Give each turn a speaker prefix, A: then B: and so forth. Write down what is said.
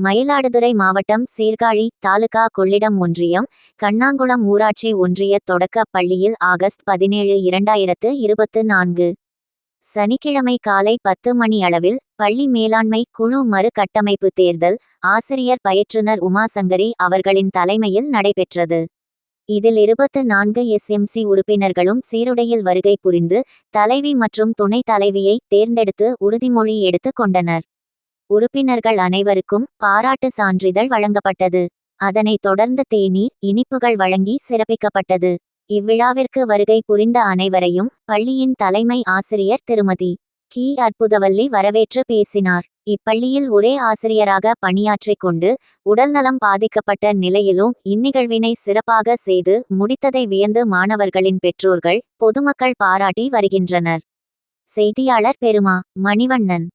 A: மயிலாடுதுறை மாவட்டம் சீர்காழி தாலுகா கொள்ளிடம் ஒன்றியம் கண்ணாங்குளம் ஊராட்சி ஒன்றிய தொடக்க பள்ளியில் ஆகஸ்ட் 17, 2024 சனிக்கிழமை காலை 10 மணி அளவில் பள்ளி மேலாண்மை குழு மறு கட்டமைப்பு தேர்தல் ஆசிரியர் பயிற்றுனர் உமாசங்கரி அவர்களின் தலைமையில் நடைபெற்றது. இதில் 24 SMC உறுப்பினர்களும் சீருடையில் வருகை புரிந்து தலைவி மற்றும் துணை தலைவியை தேர்ந்தெடுத்து உறுதிமொழி எடுத்து கொண்டனர். உறுப்பினர்கள் அனைவருக்கும் பாராட்டு சான்றிதழ் வழங்கப்பட்டது. அதனைத் தொடர்ந்து தேநீர், இனிப்புகள் வழங்கி சிறப்பிக்கப்பட்டது. இவ்விழாவிற்கு வருகை புரிந்த அனைவரையும் பள்ளியின் தலைமை ஆசிரியர் திருமதி கி. அற்புதவல்லி வரவேற்று பேசினார். இப்பள்ளியில் ஒரே ஆசிரியராக பணியாற்றிக் கொண்டு உடல்நலம் பாதிக்கப்பட்ட நிலையிலும் இந்நிகழ்வினை சிறப்பாக செய்து முடித்ததை வியந்து மாணவர்களின் பெற்றோர்கள், பொதுமக்கள் பாராட்டி வருகின்றனர். செய்தியாளர் பெருமா மணிவண்ணன்.